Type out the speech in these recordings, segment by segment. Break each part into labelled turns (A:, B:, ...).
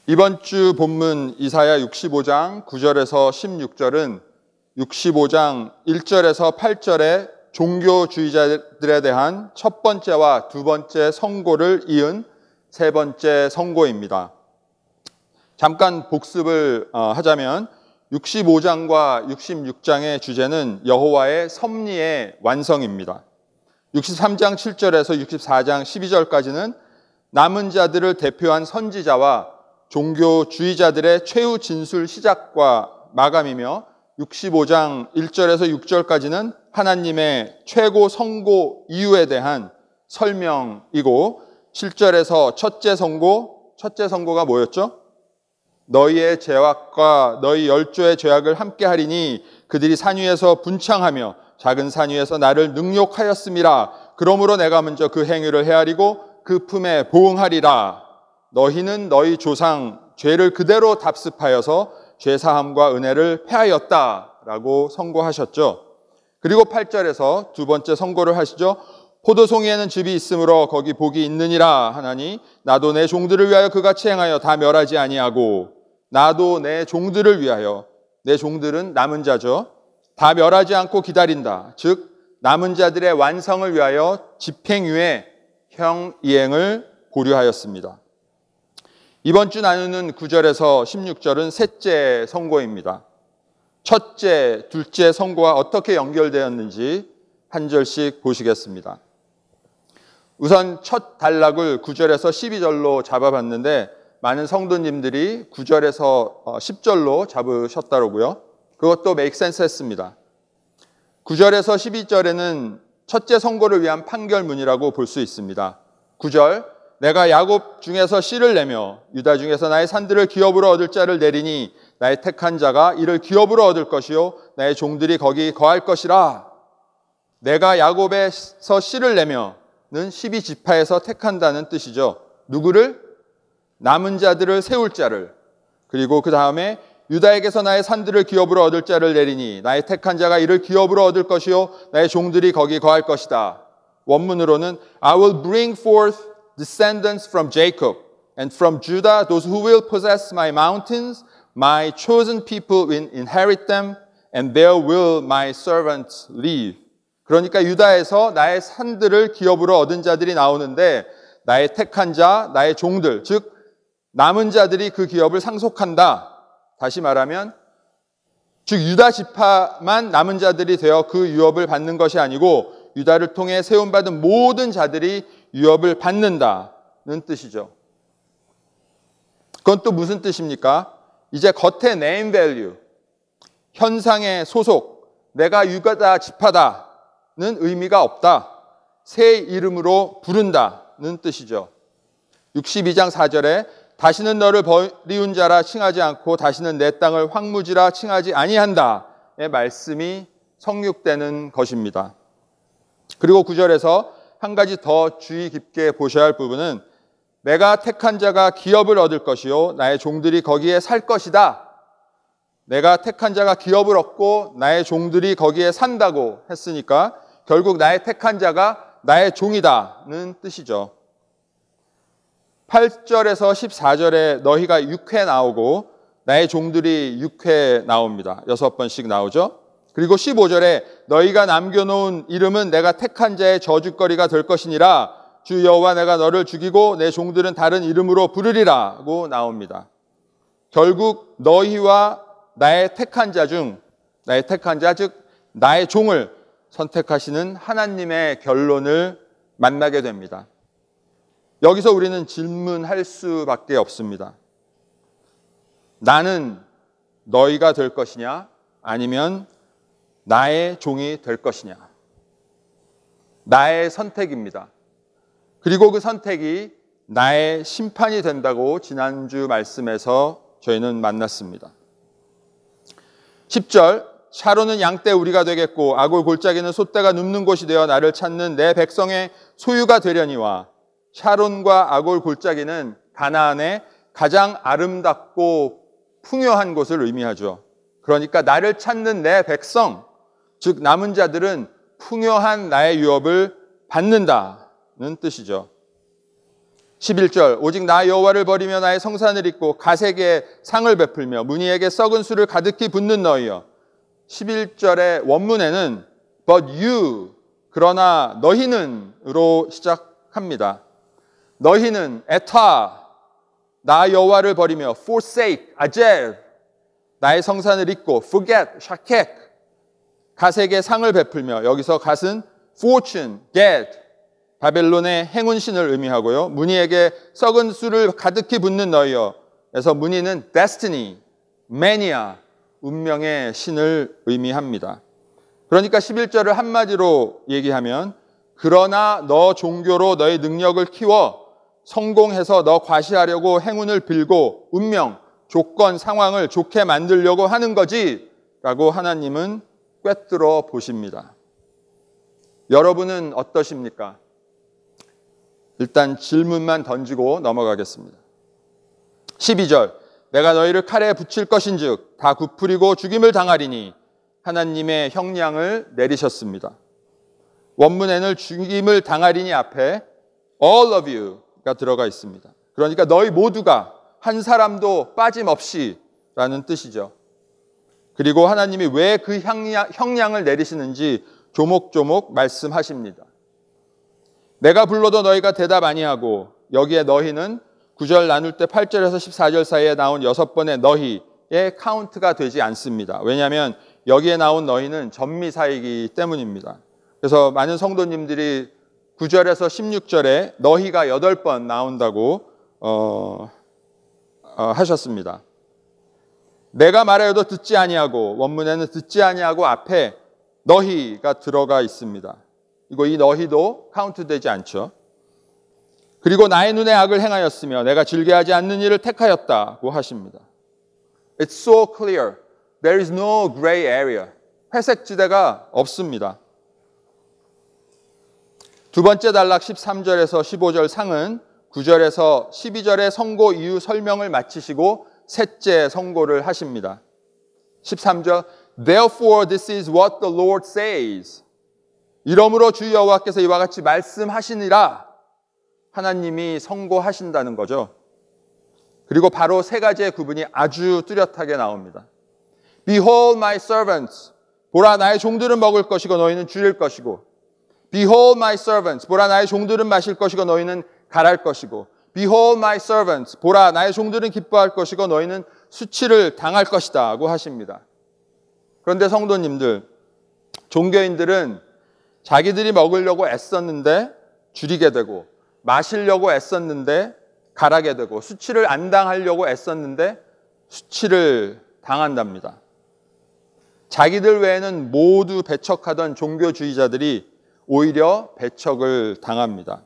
A: 이번 주 본문 이사야 65장 9절에서 16절은 65장 1절에서 8절의 종교주의자들에 대한 첫 번째와 두 번째 선고를 이은 세 번째 선고입니다. 잠깐 복습을 하자면 65장과 66장의 주제는 여호와의 섭리의 완성입니다. 63장 7절에서 64장 12절까지는 남은 자들을 대표한 선지자와 종교주의자들의 최후 진술 시작과 마감이며 65장 1절에서 6절까지는 하나님의 최고 선고 이유에 대한 설명이고 7절에서 첫째 선고가 뭐였죠? 너희의 죄악과 너희 열조의 죄악을 함께 하리니 그들이 산 위에서 분창하며 작은 산 위에서 나를 능욕하였음이라. 그러므로 내가 먼저 그 행위를 헤아리고 그 품에 보응하리라. 너희는 너희 조상 죄를 그대로 답습하여서 죄사함과 은혜를 패하였다라고 선고하셨죠. 그리고 8절에서 두 번째 선고를 하시죠. 포도송이에는 즙이 있으므로 거기 복이 있느니라 하나니 나도 내 종들을 위하여 그같이 행하여 다 멸하지 아니하고 나도 내 종들을 위하여, 내 종들은 남은 자죠, 다 멸하지 않고 기다린다. 즉 남은 자들의 완성을 위하여 집행유예 형이행을 보류하였습니다. 이번 주 나누는 9절에서 16절은 셋째 선고입니다. 첫째, 둘째 선고와 어떻게 연결되었는지 한 절씩 보시겠습니다. 우선 첫 단락을 9절에서 12절로 잡아봤는데 많은 성도님들이 9절에서 10절로 잡으셨다고요. 그것도 make sense 했습니다. 9절에서 12절에는 첫째 선고를 위한 판결문이라고 볼 수 있습니다. 9절, 내가 야곱 중에서 씨를 내며 유다 중에서 나의 산들을 기업으로 얻을 자를 내리니 나의 택한 자가 이를 기업으로 얻을 것이요 나의 종들이 거기 거할 것이라. 내가 야곱에서 씨를 내며는 12지파에서 택한다는 뜻이죠. 누구를? 남은 자들을 세울 자를. 그리고 그 다음에 유다에게서 나의 산들을 기업으로 얻을 자를 내리니 나의 택한 자가 이를 기업으로 얻을 것이요 나의 종들이 거기 거할 것이다. 원문으로는 I will bring forth descendants from Jacob and from Judah those who will possess my mountains. My chosen people will inherit them and there will my servants live. 그러니까 유다에서 나의 산들을 기업으로 얻은 자들이 나오는데 나의 택한 자, 나의 종들, 즉 남은 자들이 그 기업을 상속한다. 다시 말하면 즉 유다 지파만 남은 자들이 되어 그 유업을 받는 것이 아니고 유다를 통해 세움받은 모든 자들이 유업을 받는다는 뜻이죠. 그건 또 무슨 뜻입니까? 이제 겉의 name value, 현상의 소속, 내가 유다 지파다는 의미가 없다. 새 이름으로 부른다는 뜻이죠. 62장 4절에 다시는 너를 버리운 자라 칭하지 않고 다시는 내 땅을 황무지라 칭하지 아니한다의 말씀이 성육되는 것입니다. 그리고 9절에서 한 가지 더 주의 깊게 보셔야 할 부분은 내가 택한 자가 기업을 얻을 것이요 나의 종들이 거기에 살 것이다. 내가 택한 자가 기업을 얻고 나의 종들이 거기에 산다고 했으니까 결국 나의 택한 자가 나의 종이다는 뜻이죠. 8절에서 14절에 너희가 6회 나오고 나의 종들이 6회 나옵니다. 6번씩 나오죠. 그리고 15절에 너희가 남겨놓은 이름은 내가 택한 자의 저주거리가 될 것이니라. 주 여호와 내가 너를 죽이고 내 종들은 다른 이름으로 부르리라고 나옵니다. 결국 너희와 나의 택한 자 중, 나의 택한 자 즉 나의 종을 선택하시는 하나님의 결론을 만나게 됩니다. 여기서 우리는 질문할 수밖에 없습니다. 나는 너희가 될 것이냐 아니면 나의 종이 될 것이냐. 나의 선택입니다. 그리고 그 선택이 나의 심판이 된다고 지난주 말씀에서 저희는 만났습니다. 10절, 샤론은 양떼 우리가 되겠고 아골 골짜기는 솥대가 눕는 곳이 되어 나를 찾는 내 백성의 소유가 되려니와. 샤론과 아골 골짜기는 가나안의 가장 아름답고 풍요한 곳을 의미하죠. 그러니까 나를 찾는 내 백성, 즉 남은 자들은 풍요한 나의 유업을 받는다는 뜻이죠. 11절 오직 나 여호와를 버리며 나의 성산을 잊고 가색에 상을 베풀며 무니에게 썩은 술을 가득히 붓는 너희여. 11절의 원문에는 but you 그러나 너희는으로 시작합니다. 너희는 에타 나 여호와를 버리며 forsake 아젤 나의 성산을 잊고 forget 샤캑 가색에 상을 베풀며 여기서 갓은 fortune get 바벨론의 행운신을 의미하고요. 무니에게 썩은 술을 가득히 붓는 너희여. 그래서 무니는 destiny, mania, 운명의 신을 의미합니다. 그러니까 11절을 한마디로 얘기하면 그러나 너 종교로 너의 능력을 키워 성공해서 너 과시하려고 행운을 빌고 운명, 조건, 상황을 좋게 만들려고 하는 거지 라고 하나님은 꿰뚫어 보십니다. 여러분은 어떠십니까? 일단 질문만 던지고 넘어가겠습니다. 12절 내가 너희를 칼에 붙일 것인즉 다 굽으리고 죽임을 당하리니 하나님의 형량을 내리셨습니다. 원문에는 죽임을 당하리니 앞에 all of you가 들어가 있습니다. 그러니까 너희 모두가 한 사람도 빠짐없이 라는 뜻이죠. 그리고 하나님이 왜 그 형량을 내리시는지 조목조목 말씀하십니다. 내가 불러도 너희가 대답 아니하고 여기에 너희는 9절 나눌 때 8절에서 14절 사이에 나온 6번의 너희의 카운트가 되지 않습니다. 왜냐하면 여기에 나온 너희는 전미사이기 때문입니다. 그래서 많은 성도님들이 9절에서 16절에 너희가 8번 나온다고 하셨습니다. 내가 말하여도 듣지 아니하고 원문에는 듣지 아니하고 앞에 너희가 들어가 있습니다. 이 너희도 카운트되지 않죠. 그리고 나의 눈에 악을 행하였으며 내가 즐겨하지 않는 일을 택하였다고 하십니다. It's so clear. There is no gray area. 회색지대가 없습니다. 두 번째 단락 13절에서 15절 상은 9절에서 12절의 선고 이유 설명을 마치시고 셋째 선고를 하십니다. 13절 Therefore this is what the Lord says. 이러므로 주 여호와께서 이와 같이 말씀하시니라 하나님이 선고하신다는 거죠. 그리고 바로 세 가지의 구분이 아주 뚜렷하게 나옵니다. Behold my servants. 보라 나의 종들은 먹을 것이고 너희는 줄일 것이고 Behold my servants. 보라 나의 종들은 마실 것이고 너희는 갈할 것이고 Behold my servants. 보라 나의 종들은 기뻐할 것이고 너희는 수치를 당할 것이다 고 하십니다. 그런데 성도님들, 종교인들은 자기들이 먹으려고 애썼는데 줄이게 되고 마시려고 애썼는데 갈하게 되고 수치를 안 당하려고 애썼는데 수치를 당한답니다. 자기들 외에는 모두 배척하던 종교주의자들이 오히려 배척을 당합니다.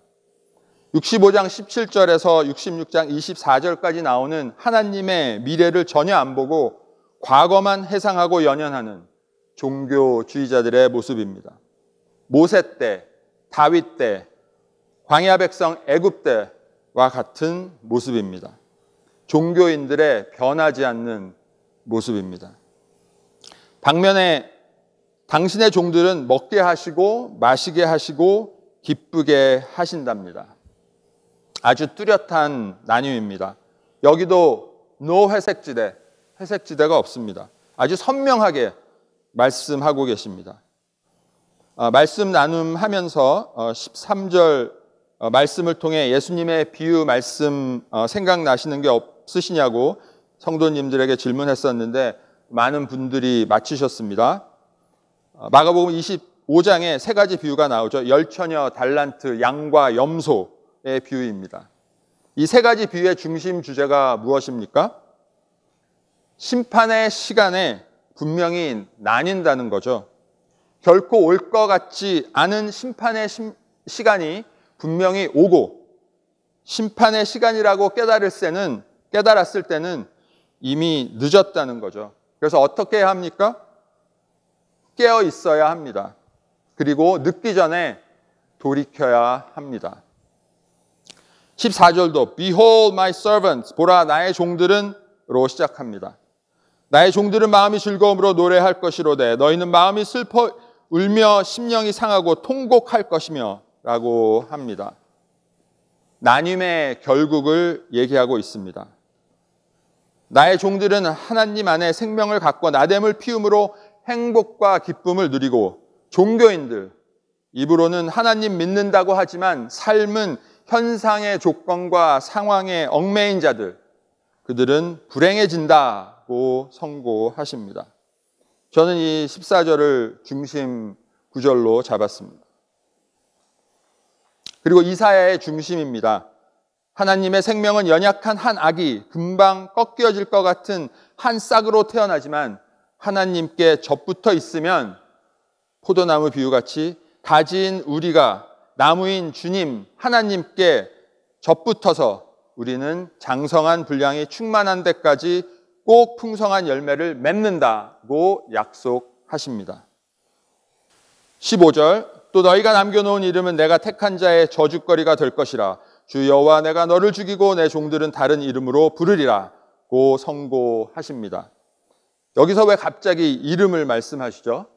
A: 65장 17절에서 66장 24절까지 나오는 하나님의 미래를 전혀 안 보고 과거만 회상하고 연연하는 종교주의자들의 모습입니다. 모세 때, 다윗 때, 광야 백성 애굽 때와 같은 모습입니다. 종교인들의 변하지 않는 모습입니다. 반면에 당신의 종들은 먹게 하시고 마시게 하시고 기쁘게 하신답니다. 아주 뚜렷한 나뉘입니다. 여기도 no 회색지대, 회색지대가 없습니다. 아주 선명하게 말씀하고 계십니다. 말씀 나눔하면서 13절 말씀을 통해 예수님의 비유 말씀 생각나시는 게 없으시냐고 성도님들에게 질문했었는데 많은 분들이 맞히셨습니다. 마가복음 25장에 세 가지 비유가 나오죠. 열처녀, 달란트, 양과 염소의 비유입니다. 이 세 가지 비유의 중심 주제가 무엇입니까? 심판의 시간에 분명히 나뉜다는 거죠. 결코 올 것 같지 않은 심판의 시간이 분명히 오고 심판의 시간이라고 깨달았을 때는 이미 늦었다는 거죠. 그래서 어떻게 해야 합니까? 깨어 있어야 합니다. 그리고 늦기 전에 돌이켜야 합니다. 14절도 Behold my servants. 보라 나의 종들은 로 시작합니다. 나의 종들은 마음이 즐거움으로 노래할 것이로되 너희는 마음이 슬퍼 울며 심령이 상하고 통곡할 것이며 라고 합니다. 나눔의 결국을 얘기하고 있습니다. 나의 종들은 하나님 안에 생명을 갖고 나됨을 피움으로 행복과 기쁨을 누리고, 종교인들, 입으로는 하나님 믿는다고 하지만 삶은 현상의 조건과 상황에 얽매인 자들, 그들은 불행해진다고 선고하십니다. 저는 이 14절을 중심 구절로 잡았습니다. 그리고 이사야의 중심입니다. 하나님의 생명은 연약한 한 악이 금방 꺾여질 것 같은 한 싹으로 태어나지만 하나님께 접붙어 있으면 포도나무 비유같이 가진 우리가 나무인 주님 하나님께 접붙어서 우리는 장성한 분량이 충만한 데까지 꼭 풍성한 열매를 맺는다고 약속하십니다. 15절, 또 너희가 남겨놓은 이름은 내가 택한 자의 저주거리가 될 것이라. 주 여호와 내가 너를 죽이고 내 종들은 다른 이름으로 부르리라고 선고하십니다. 여기서 왜 갑자기 이름을 말씀하시죠?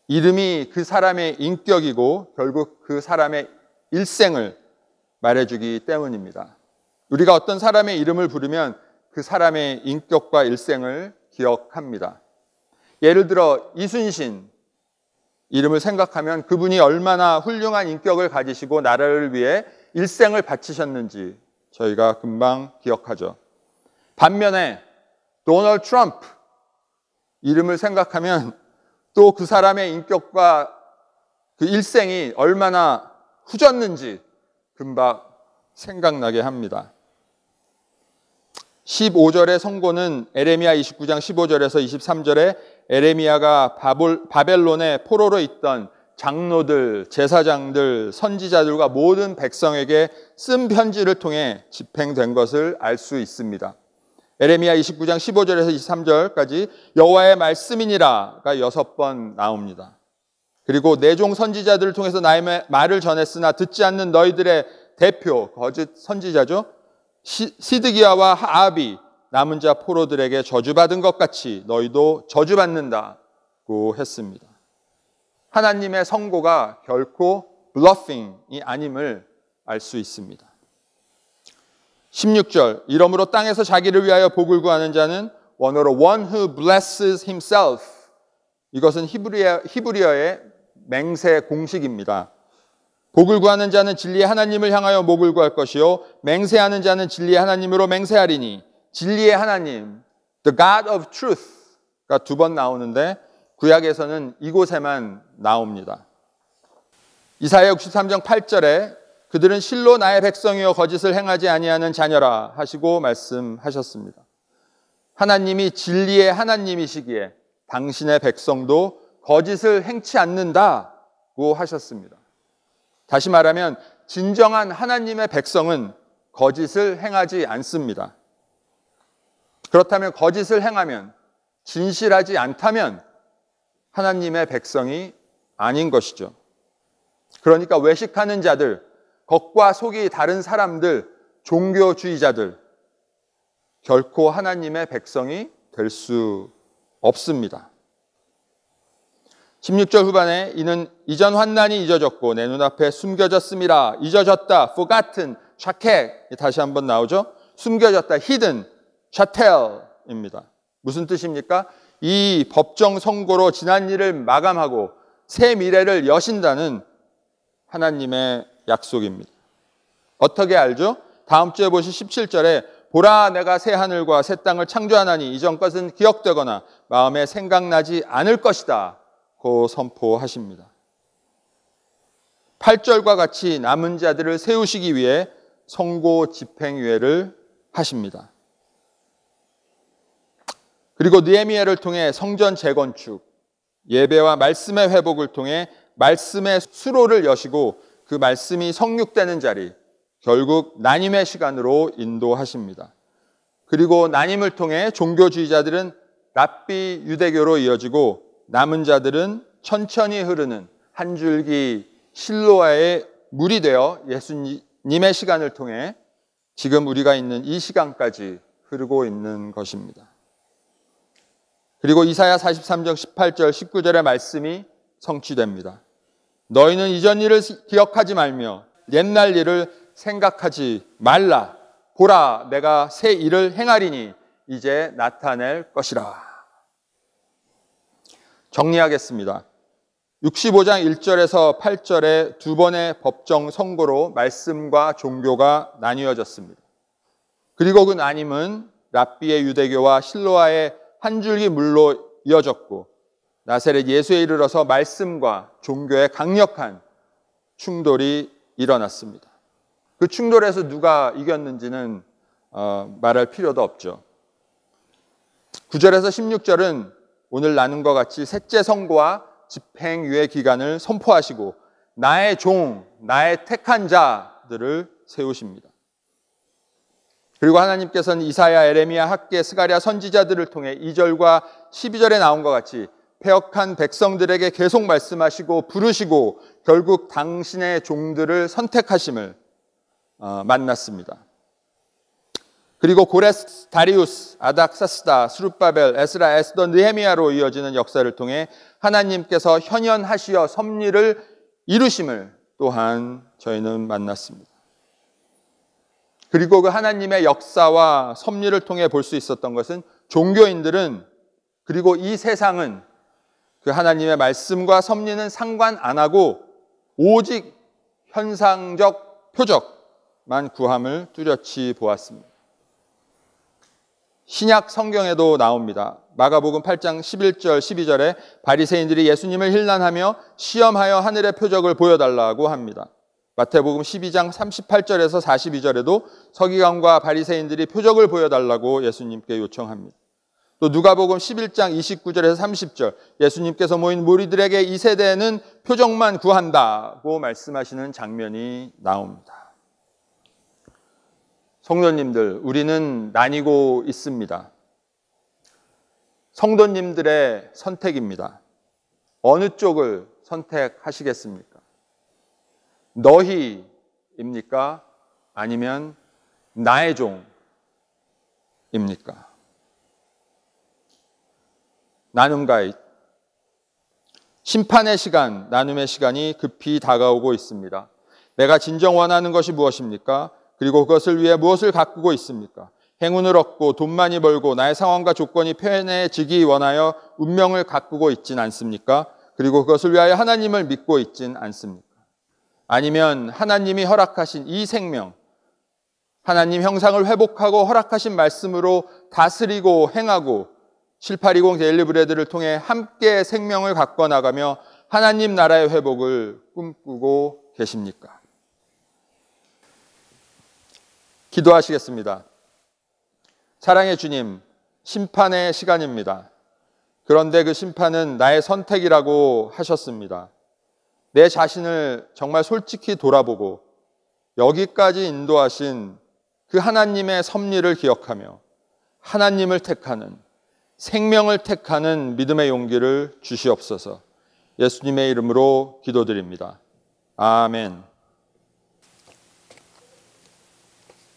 A: 이름이 그 사람의 인격이고 결국 그 사람의 일생을 말해주기 때문입니다. 우리가 어떤 사람의 이름을 부르면 그 사람의 인격과 일생을 기억합니다. 예를 들어 이순신 이름을 생각하면 그분이 얼마나 훌륭한 인격을 가지시고 나라를 위해 일생을 바치셨는지 저희가 금방 기억하죠. 반면에 도널드 트럼프 이름을 생각하면 또 그 사람의 인격과 그 일생이 얼마나 후졌는지 금방 생각나게 합니다. 15절의 선고는 에레미야 29장 15절에서 23절에 에레미야가 바벨론의 포로로 있던 장로들, 제사장들, 선지자들과 모든 백성에게 쓴 편지를 통해 집행된 것을 알 수 있습니다. 에레미야 29장 15절에서 23절까지 여호와의 말씀이니라가 6번 나옵니다. 그리고 내 종 선지자들을 통해서 나의 말을 전했으나 듣지 않는 너희들의 대표, 거짓 선지자죠. 시드기야와 하압이 남은 자 포로들에게 저주받은 것 같이 너희도 저주받는다고 했습니다. 하나님의 선고가 결코 블러핑이 아님을 알 수 있습니다. 16절, 이러므로 땅에서 자기를 위하여 복을 구하는 자는 원어로 one who blesses himself, 이것은 히브리어의 맹세 공식입니다. 복을 구하는 자는 진리의 하나님을 향하여 복을 구할 것이요 맹세하는 자는 진리의 하나님으로 맹세하리니. 진리의 하나님, the God of truth가 2번 나오는데 구약에서는 이곳에만 나옵니다. 이사야 63장 8절에 그들은 실로 나의 백성이여 거짓을 행하지 아니하는 자녀라 하시고 말씀하셨습니다. 하나님이 진리의 하나님이시기에 당신의 백성도 거짓을 행치 않는다고 하셨습니다. 다시 말하면 진정한 하나님의 백성은 거짓을 행하지 않습니다. 그렇다면 거짓을 행하면, 진실하지 않다면 하나님의 백성이 아닌 것이죠. 그러니까 외식하는 자들, 겉과 속이 다른 사람들, 종교주의자들, 결코 하나님의 백성이 될 수 없습니다. 16절 후반에 이는 이전 환난이 잊어졌고 내 눈앞에 숨겨졌음이라. 잊어졌다, forgotten, 샤케, 다시 한번 나오죠. 숨겨졌다, hidden, 샤텔입니다. 무슨 뜻입니까? 이 법정 선고로 지난 일을 마감하고 새 미래를 여신다는 하나님의 약속입니다. 어떻게 알죠? 다음 주에 보시 17절에 보라 내가 새 하늘과 새 땅을 창조하나니 이전 것은 기억되거나 마음에 생각나지 않을 것이다 고 선포하십니다. 8절과 같이 남은 자들을 세우시기 위해 선고 집행유예를 하십니다. 그리고 느헤미야를 통해 성전 재건축, 예배와 말씀의 회복을 통해 말씀의 수로를 여시고 그 말씀이 성육되는 자리, 결국 나님의 시간으로 인도하십니다. 그리고 나님을 통해 종교주의자들은 랍비 유대교로 이어지고 남은 자들은 천천히 흐르는 한 줄기 실로아의 물이 되어 예수님의 시간을 통해 지금 우리가 있는 이 시간까지 흐르고 있는 것입니다. 그리고 이사야 43장 18절 19절의 말씀이 성취됩니다. 너희는 이전 일을 기억하지 말며 옛날 일을 생각하지 말라. 보라, 내가 새 일을 행하리니 이제 나타낼 것이라. 정리하겠습니다. 65장 1절에서 8절에 두 번의 법정 선고로 말씀과 종교가 나뉘어졌습니다. 그리고 그 나님은 랍비의 유대교와 실로아의 한 줄기 물로 이어졌고 나사렛 예수에 이르러서 말씀과 종교의 강력한 충돌이 일어났습니다. 그 충돌에서 누가 이겼는지는 말할 필요도 없죠. 9절에서 16절은 오늘 나눈 것 같이 셋째 선고와 집행유예 기간을 선포하시고 나의 종, 나의 택한 자들을 세우십니다. 그리고 하나님께서는 이사야, 에레미야, 학개, 스가랴 선지자들을 통해 2절과 12절에 나온 것 같이 패역한 백성들에게 계속 말씀하시고 부르시고 결국 당신의 종들을 선택하심을 만났습니다. 그리고 고레스, 다리우스, 아닥사스다, 스룹바벨, 에스라, 에스더, 느헤미야로 이어지는 역사를 통해 하나님께서 현현하시어 섭리를 이루심을 또한 저희는 만났습니다. 그리고 그 하나님의 역사와 섭리를 통해 볼 수 있었던 것은 종교인들은 그리고 이 세상은 그 하나님의 말씀과 섭리는 상관 안 하고 오직 현상적 표적만 구함을 뚜렷이 보았습니다. 신약 성경에도 나옵니다. 마가복음 8장 11절 12절에 바리새인들이 예수님을 힐난하며 시험하여 하늘의 표적을 보여달라고 합니다. 마태복음 12장 38절에서 42절에도 서기관과 바리새인들이 표적을 보여달라고 예수님께 요청합니다. 또 누가복음 11장 29절에서 30절 예수님께서 모인 무리들에게 이 세대에는 표적만 구한다고 말씀하시는 장면이 나옵니다. 성도님들, 우리는 나뉘고 있습니다. 성도님들의 선택입니다. 어느 쪽을 선택하시겠습니까? 너희입니까? 아니면 나의 종입니까? 나눔가이 심판의 시간, 나눔의 시간이 급히 다가오고 있습니다. 내가 진정 원하는 것이 무엇입니까? 그리고 그것을 위해 무엇을 가꾸고 있습니까? 행운을 얻고 돈 많이 벌고 나의 상황과 조건이 편해지기 원하여 운명을 가꾸고 있진 않습니까? 그리고 그것을 위하여 하나님을 믿고 있진 않습니까? 아니면 하나님이 허락하신 이 생명, 하나님 형상을 회복하고 허락하신 말씀으로 다스리고 행하고 7820 데일리브레드를 통해 함께 생명을 가꿔 나가며 하나님 나라의 회복을 꿈꾸고 계십니까? 기도하시겠습니다. 사랑의 주님, 심판의 시간입니다. 그런데 그 심판은 나의 선택이라고 하셨습니다. 내 자신을 정말 솔직히 돌아보고 여기까지 인도하신 그 하나님의 섭리를 기억하며 하나님을 택하는, 생명을 택하는 믿음의 용기를 주시옵소서. 예수님의 이름으로 기도드립니다. 아멘.